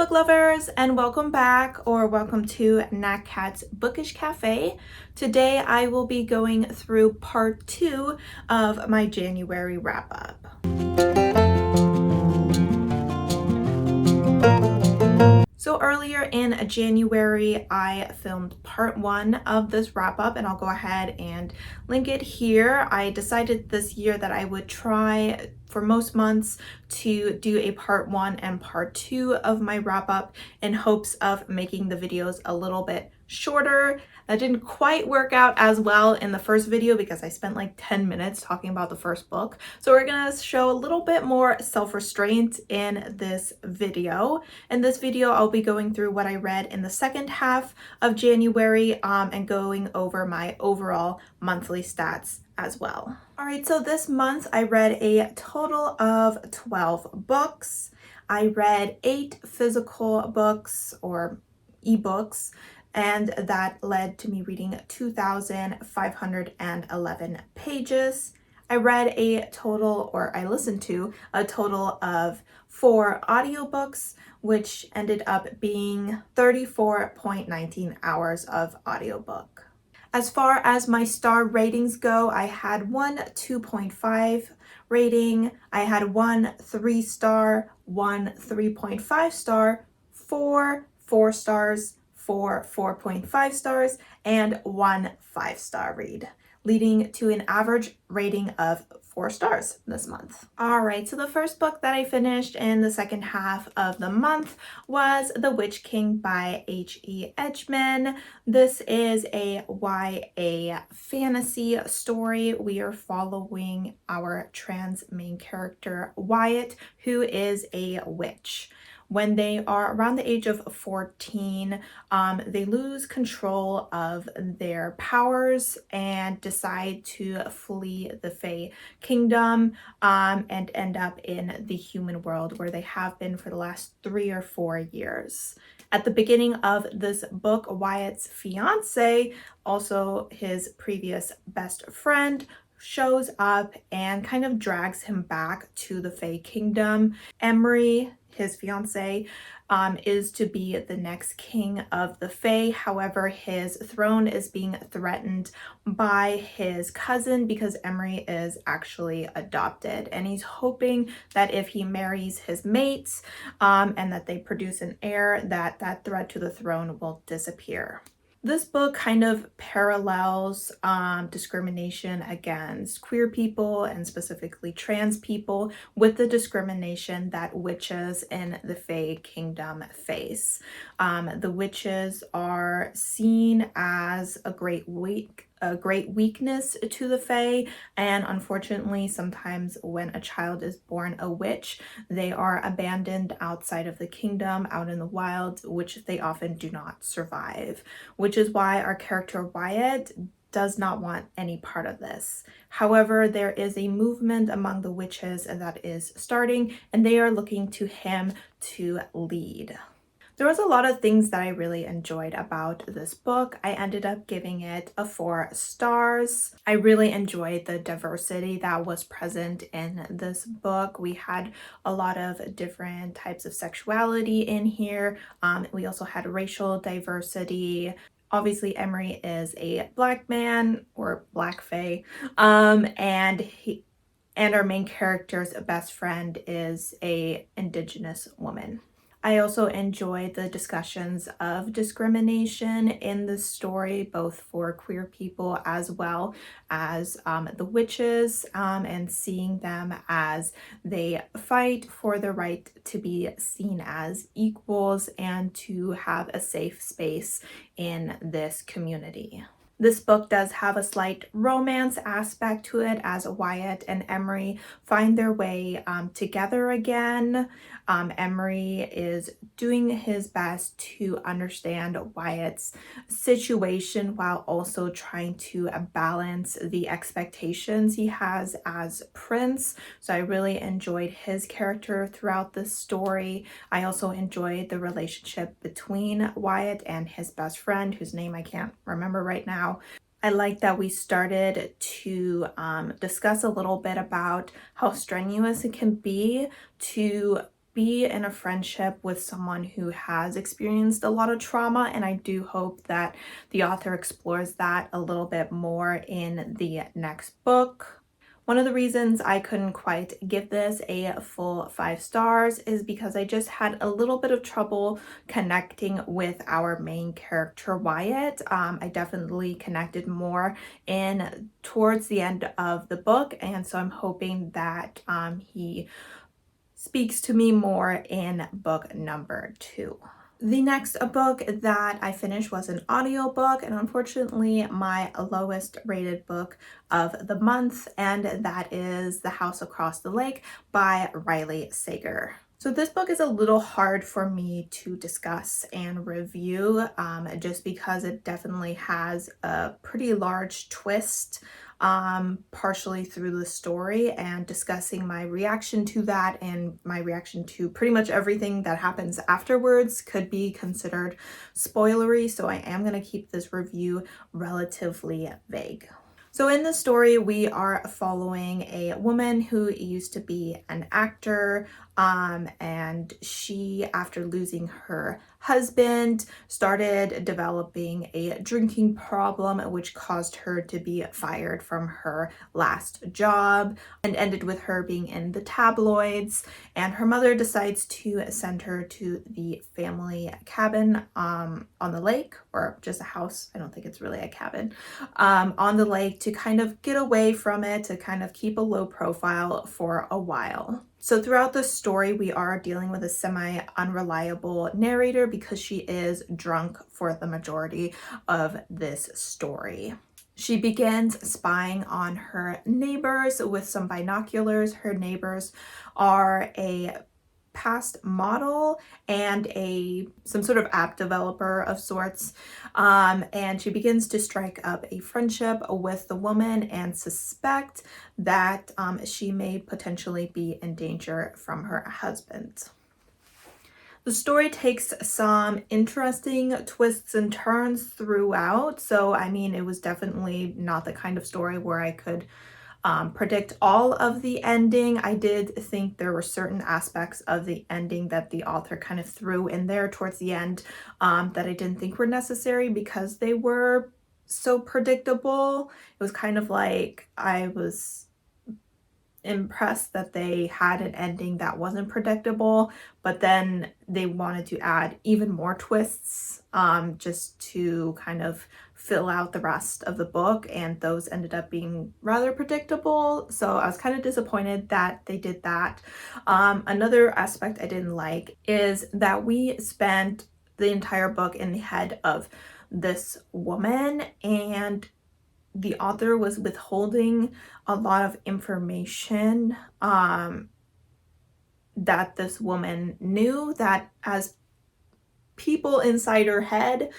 book lovers, and welcome back or welcome to Nat Cat's Bookish Cafe. Today I will be going through part 2 of my January wrap-up. So earlier in January, I filmed part 1 of this wrap-up, and I'll go ahead and link it here. I decided this year that I would try for most months to do a part 1 and part 2 of my wrap-up in hopes of making the videos a little bit shorter. That didn't quite work out as well in the first video because I spent like 10 minutes talking about the first book. So we're gonna show a little bit more self-restraint in this video. In this video, I'll be going through what I read in the second half of January and going over my overall monthly stats as well. All right, so this month I read a total of 12 books. I read 8 physical books or ebooks, and that led to me reading 2,511 pages. I read a total, or I listened to a total of 4 audiobooks, which ended up being 34.19 hours of audiobook. As far as my star ratings go, I had one 2.5 rating, I had one 3-star, one 3.5 star, 4 4 stars, 4 4.5 stars, and 1 5-star read, leading to an average rating of 4 stars this month. All right, so the first book that I finished in the second half of the month was The Witch King by H.E. Edgman. This is a YA fantasy story. We are following our trans main character, Wyatt, who is a witch. When they are around the age of 14, they lose control of their powers and decide to flee the Fae Kingdom and end up in the human world where they have been for the last 3 or 4 years. At the beginning of this book, Wyatt's fiance, also his previous best friend, shows up and kind of drags him back to the Fae Kingdom. Emery, his fiance, is to be the next king of the Fae. However, his throne is being threatened by his cousin because Emery is actually adopted, and he's hoping that if he marries his mates and that they produce an heir, that threat to the throne will disappear. This book kind of parallels discrimination against queer people and specifically trans people with the discrimination that witches in the Fae Kingdom face. The witches are seen as a great weakness to the Fae, and unfortunately sometimes when a child is born a witch, they are abandoned outside of the kingdom, out in the wild, which they often do not survive, which is why our character Wyatt does not want any part of this. However, there is a movement among the witches that is starting, and they are looking to him to lead. There was a lot of things that I really enjoyed about this book. I ended up giving it a 4 stars. I really enjoyed the diversity that was present in this book. We had a lot of different types of sexuality in here. We also had racial diversity. Obviously, Emery is a Black man or Black Fae, and our main character's best friend is a Indigenous woman. I also enjoyed the discussions of discrimination in the story, both for queer people as well as the witches, and seeing them as they fight for the right to be seen as equals and to have a safe space in this community. This book does have a slight romance aspect to it as Wyatt and Emery find their way together again. Emery is doing his best to understand Wyatt's situation while also trying to balance the expectations he has as Prince. So I really enjoyed his character throughout this story. I also enjoyed the relationship between Wyatt and his best friend, whose name I can't remember right now. I like that we started to discuss a little bit about how strenuous it can be to be in a friendship with someone who has experienced a lot of trauma, and I do hope that the author explores that a little bit more in the next book. One of the reasons I couldn't quite give this a full 5 stars is because I just had a little bit of trouble connecting with our main character, Wyatt. I definitely connected more in towards the end of the book, and so I'm hoping that he speaks to me more in book number 2. The next book that I finished was an audiobook, and unfortunately my lowest rated book of the month, and that is The House Across the Lake by Riley Sager. So this book is a little hard for me to discuss and review just because it definitely has a pretty large twist partially through the story, and discussing my reaction to that and my reaction to pretty much everything that happens afterwards could be considered spoilery, so I am going to keep this review relatively vague. So in the story, we are following a woman who used to be an actor, and she, after losing her husband, started developing a drinking problem, which caused her to be fired from her last job and ended with her being in the tabloids. And her mother decides to send her to the family cabin on the lake, or just a house. I don't think it's really a cabin, on the lake, to kind of get away from it, to kind of keep a low profile for a while. So throughout the story, we are dealing with a semi-unreliable narrator because she is drunk for the majority of this story. She begins spying on her neighbors with some binoculars. Her neighbors are a past model and some sort of app developer of sorts, and she begins to strike up a friendship with the woman and suspect that she may potentially be in danger from her husband. The story takes some interesting twists and turns throughout, so I mean, it was definitely not the kind of story where I could predict all of the ending. I did think there were certain aspects of the ending that the author kind of threw in there towards the end that I didn't think were necessary because they were so predictable. It was kind of like I was impressed that they had an ending that wasn't predictable, but then they wanted to add even more twists just to kind of fill out the rest of the book, and those ended up being rather predictable, so I was kind of disappointed that they did that. Another aspect I didn't like is that we spent the entire book in the head of this woman, and the author was withholding a lot of information that this woman knew, that as people inside her head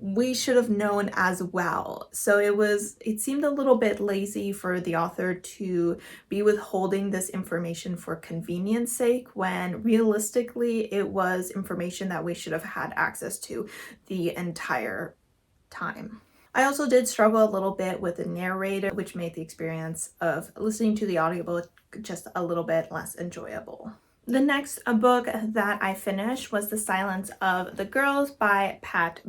we should have known as well. So it seemed a little bit lazy for the author to be withholding this information for convenience sake, when realistically it was information that we should have had access to the entire time. I also did struggle a little bit with the narrator, which made the experience of listening to the audiobook just a little bit less enjoyable. The next book that I finished was The Silence of the Girls by Pat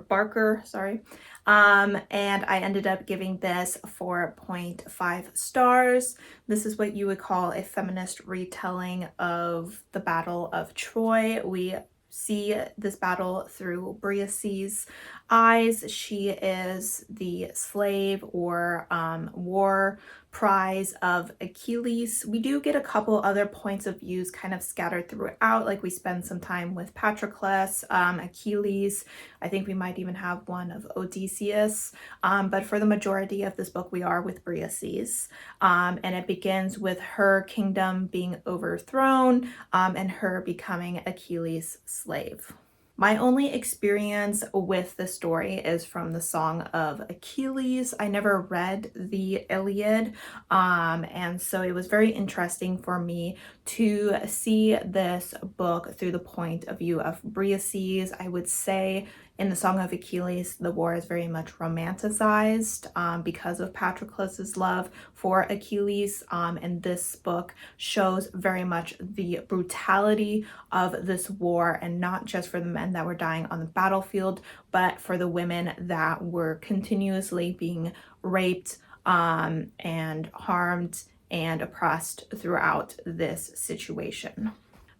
Barker, sorry. And I ended up giving this 4.5 stars. This is what you would call a feminist retelling of the Battle of Troy. We see this battle through Briace's eyes. She is the slave or war prize of Achilles. We do get a couple other points of views kind of scattered throughout, like we spend some time with Patroclus, Achilles. I think we might even have one of Odysseus, but for the majority of this book we are with Briace's, and it begins with her kingdom being overthrown and her becoming Achilles' slave. My only experience with the story is from the Song of Achilles. I never read the Iliad, and so it was very interesting for me to see this book through the point of view of Briaces. I would say In the Song of Achilles, the war is very much romanticized because of Patroclus's love for Achilles, and this book shows very much the brutality of this war, and not just for the men that were dying on the battlefield, but for the women that were continuously being raped and harmed and oppressed throughout this situation.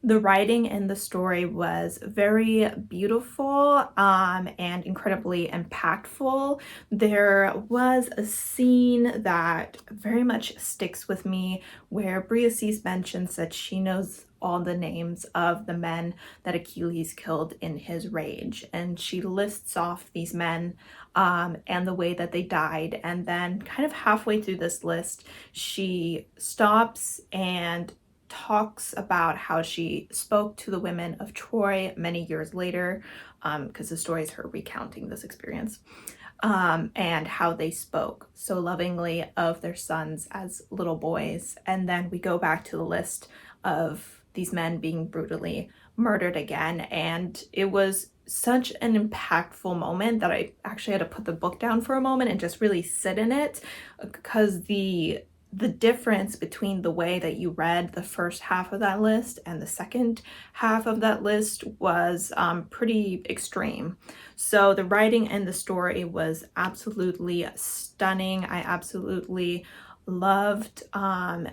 The writing in the story was very beautiful and incredibly impactful. There was a scene that very much sticks with me where Briacis mentions that she knows all the names of the men that Achilles killed in his rage. And she lists off these men and the way that they died. And then kind of halfway through this list, she stops and talks about how she spoke to the women of Troy many years later, because the story is her recounting this experience, and how they spoke so lovingly of their sons as little boys. And then we go back to the list of these men being brutally murdered again, and it was such an impactful moment that I actually had to put the book down for a moment and just really sit in it, because the difference between the way that you read the first half of that list and the second half of that list was pretty extreme. So the writing and the story was absolutely stunning. I absolutely loved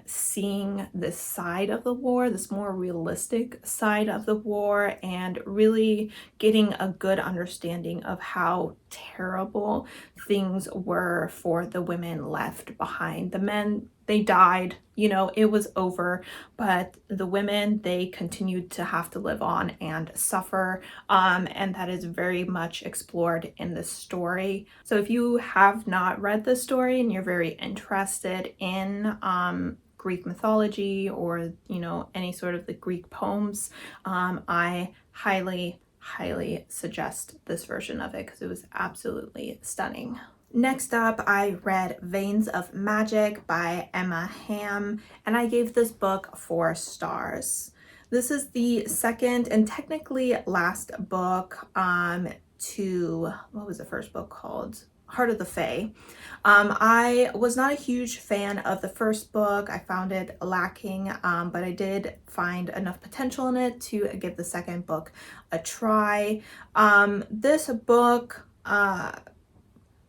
seeing this side of the war, this more realistic side of the war, and really getting a good understanding of how terrible things were for the women left behind. The men, they died, you know, it was over, but the women, they continued to have to live on and suffer, and that is very much explored in this story. So if you have not read this story and you're very interested in Greek mythology, or, you know, any sort of the Greek poems, I highly suggest this version of it because it was absolutely stunning. Next up, I read Veins of Magic by Emma Hamm, and I gave this book 4 stars. This is the second and technically last book to, what was the first book called? Heart of the Fae. I was not a huge fan of the first book. I found it lacking, but I did find enough potential in it to give the second book a try. This book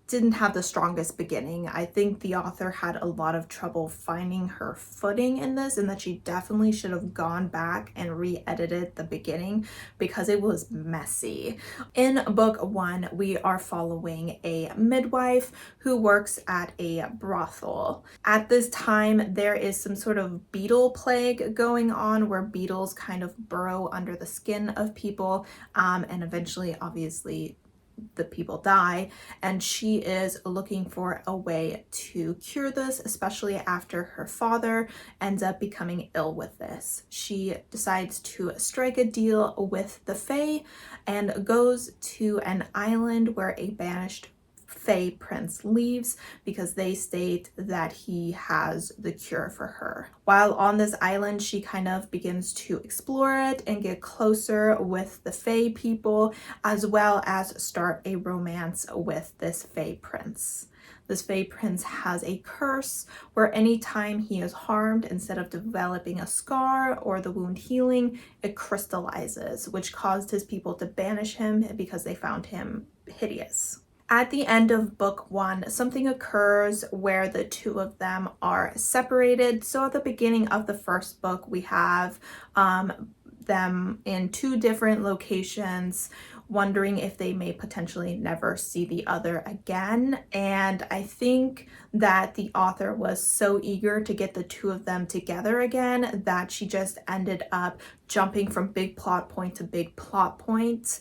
didn't have the strongest beginning. I think the author had a lot of trouble finding her footing in this, and that she definitely should have gone back and re-edited the beginning because it was messy. In book 1, we are following a midwife who works at a brothel. At this time, there is some sort of beetle plague going on where beetles kind of burrow under the skin of people, and eventually, obviously, the people die, and she is looking for a way to cure this, especially after her father ends up becoming ill with this. She decides to strike a deal with the Fae and goes to an island where a banished Fae prince leaves because they state that he has the cure for her. While on this island, she kind of begins to explore it and get closer with the Fae people, as well as start a romance with this Fae prince. This Fae prince has a curse where anytime he is harmed, instead of developing a scar or the wound healing, it crystallizes, which caused his people to banish him because they found him hideous. At the end of book 1, something occurs where the two of them are separated. So at the beginning of the first book, we have them in 2 different locations, wondering if they may potentially never see the other again. And I think that the author was so eager to get the 2 of them together again that she just ended up jumping from big plot point to big plot point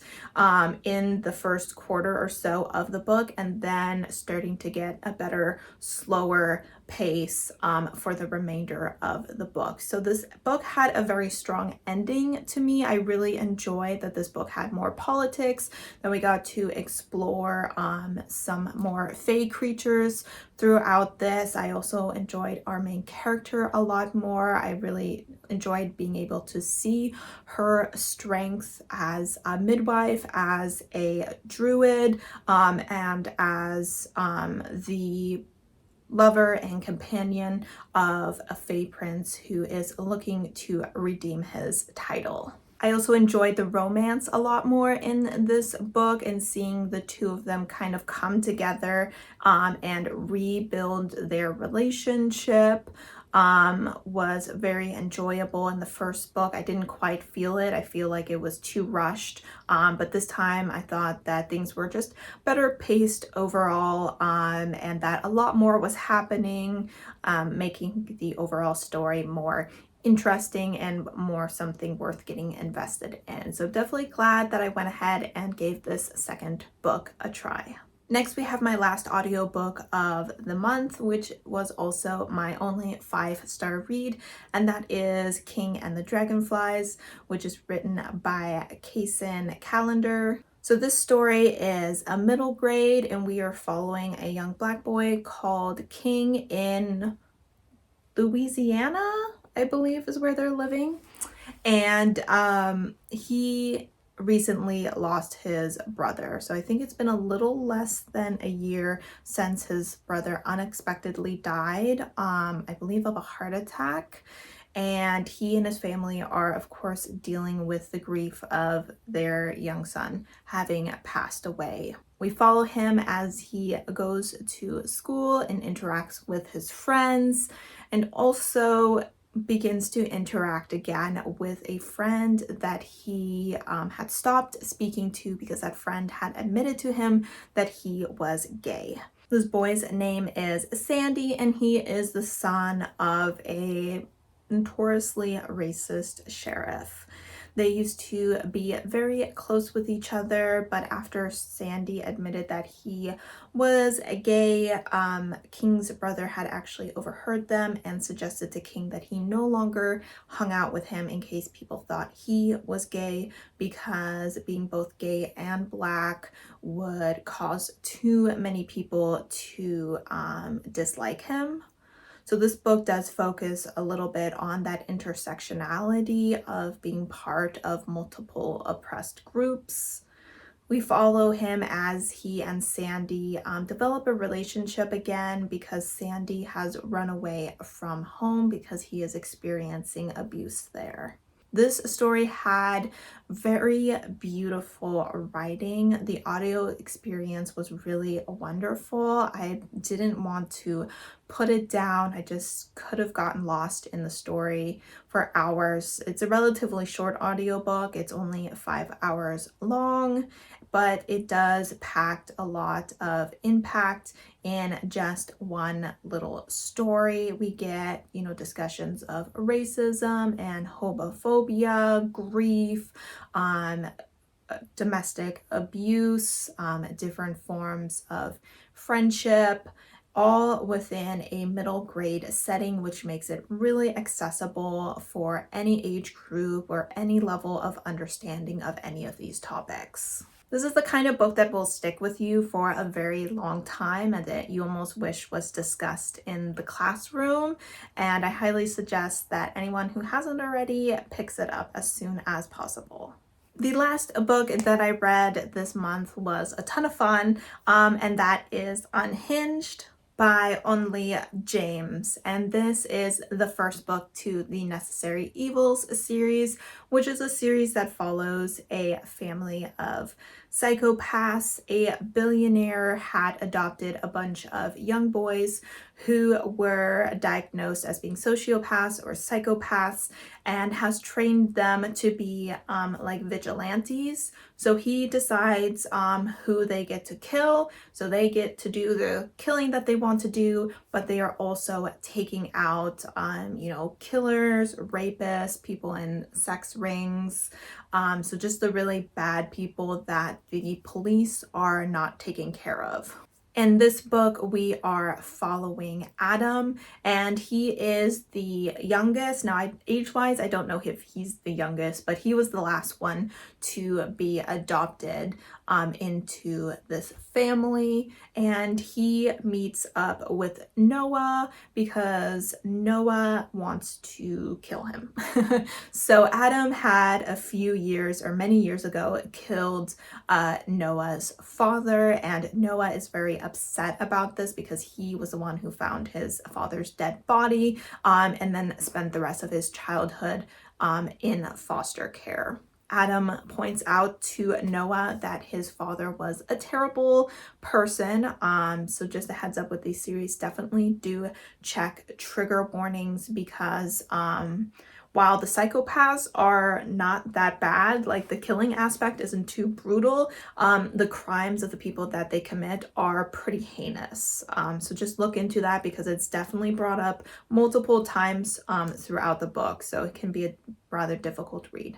in the first quarter or so of the book, and then starting to get a better, slower pace for the remainder of the book. So this book had a very strong ending to me. I really enjoyed that this book had more politics, that we got to explore some more Fae creatures Throughout this, I also enjoyed our main character a lot more. I really enjoyed being able to see her strengths as a midwife, as a druid, and as the lover and companion of a Fae prince who is looking to redeem his title. I also enjoyed the romance a lot more in this book, and seeing the two of them kind of come together and rebuild their relationship was very enjoyable. In the first book, I didn't quite feel it. I feel like it was too rushed, but this time I thought that things were just better paced overall, and that a lot more was happening, making the overall story more interesting and more something worth getting invested in. So definitely glad that I went ahead and gave this second book a try. Next, we have my last audiobook of the month, which was also my only 5-star read, and that is King and the Dragonflies, which is written by Kaysen Callender. So this story is a middle grade, and we are following a young black boy called King in Louisiana, I believe is where they're living. And he recently lost his brother. So I think it's been a little less than a year since his brother unexpectedly died, I believe of a heart attack. And he and his family are, of course, dealing with the grief of their young son having passed away. We follow him as he goes to school and interacts with his friends, and also begins to interact again with a friend that he had stopped speaking to because that friend had admitted to him that he was gay. This boy's name is Sandy, and he is the son of a notoriously racist sheriff. They used to be very close with each other, but after Sandy admitted that he was gay, King's brother had actually overheard them and suggested to King that he no longer hung out with him in case people thought he was gay, because being both gay and black would cause too many people to dislike him. So this book does focus a little bit on that intersectionality of being part of multiple oppressed groups. We follow him as he and Sandy develop a relationship again, because Sandy has run away from home because he is experiencing abuse there. This story had very beautiful writing. The audio experience was really wonderful. I didn't want to put it down. I just could have gotten lost in the story for hours. It's a relatively short audiobook. It's only 5 hours long, but it does pack a lot of impact in just one little story. We get, discussions of racism and homophobia, grief, domestic abuse, different forms of friendship, all within a middle grade setting, which makes it really accessible for any age group or any level of understanding of any of these topics. This is the kind of book that will stick with you for a very long time and that you almost wish was discussed in the classroom. And I highly suggest that anyone who hasn't already picks it up as soon as possible. The last book that I read this month was a ton of fun, and that is Unhinged by Only James. And this is the first book to the Necessary Evils series, which is a series that follows a family of psychopaths. A billionaire had adopted a bunch of young boys who were diagnosed as being sociopaths or psychopaths, and has trained them to be like vigilantes. So he decides who they get to kill. So they get to do the killing that they want to do, but they are also taking out, killers, rapists, people in sex rings. So just the really bad people that the police are not taking care of. In this book, we are following Adam, and he is the youngest. Now, age-wise, I don't know if he's the youngest, but he was the last one to be adopted into this family, and he meets up with Noah because Noah wants to kill him. So Adam had a few years or many years ago killed Noah's father, and Noah is very upset about this because he was the one who found his father's dead body and then spent the rest of his childhood in foster care. Adam points out to Noah that his father was a terrible person. So just a heads up with these series, definitely do check trigger warnings because while the psychopaths are not that bad, like the killing aspect isn't too brutal, the crimes of the people that they commit are pretty heinous. So just look into that because it's definitely brought up multiple times throughout the book. So it can be a rather difficult read.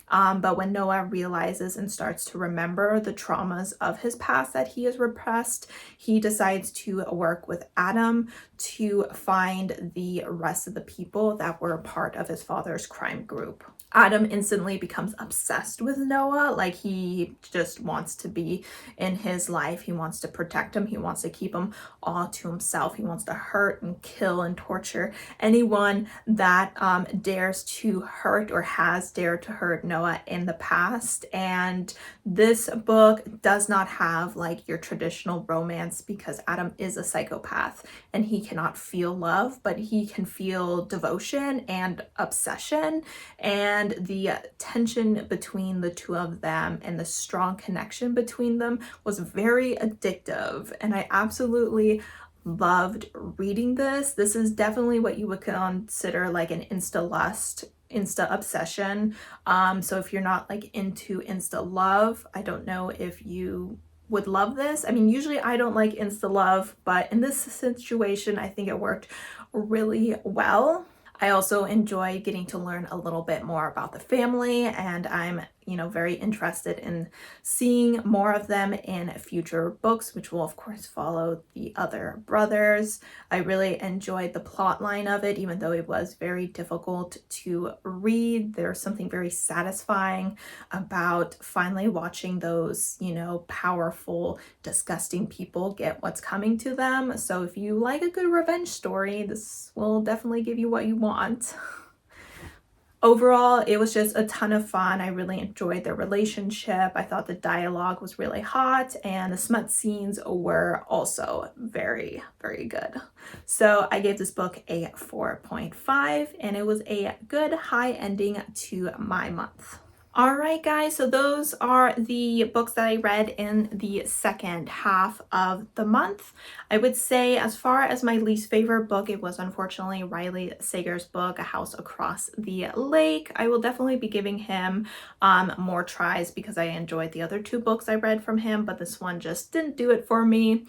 But when Noah realizes and starts to remember the traumas of his past that he has repressed, he decides to work with Adam to find the rest of the people that were part of his father's crime group. Adam instantly becomes obsessed with Noah. Like, he just wants to be in his life. He wants to protect him. He wants to keep him all to himself. He wants to hurt and kill and torture anyone that dares to hurt or has dared to hurt Noah in the past. And this book does not have like your traditional romance because Adam is a psychopath and he cannot feel love, but he can feel devotion and obsession. And the tension between the two of them and the strong connection between them was very addictive. And I absolutely loved reading this. This is definitely what you would consider like an insta lust, insta obsession. So if you're not like into insta love, I don't know if you would love this. I mean, usually I don't like insta love, but in this situation, I think it worked really well. I also enjoy getting to learn a little bit more about the family, and I'm, very interested in seeing more of them in future books, which will of course follow the other brothers. I really enjoyed the plot line of it, even though it was very difficult to read. There's something very satisfying about finally watching those, powerful, disgusting people get what's coming to them. So if you like a good revenge story, this will definitely give you what you want. Overall, it was just a ton of fun. I really enjoyed their relationship. I thought the dialogue was really hot and the smut scenes were also very, very good. So I gave this book a 4.5 and it was a good high ending to my month. All right, guys, so those are the books that I read in the second half of the month. I would say as far as my least favorite book, it was unfortunately Riley Sager's book, A House Across the Lake. I will definitely be giving him more tries because I enjoyed the other two books I read from him, but this one just didn't do it for me.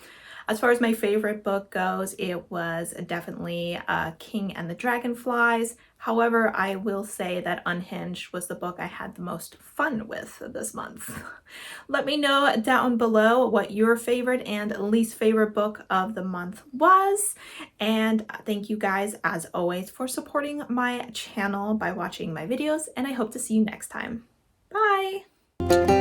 As far as my favorite book goes, it was definitely King and the Dragonflies. However, I will say that Unhinged was the book I had the most fun with this month. Let me know down below what your favorite and least favorite book of the month was. And thank you guys, as always, for supporting my channel by watching my videos, and I hope to see you next time. Bye!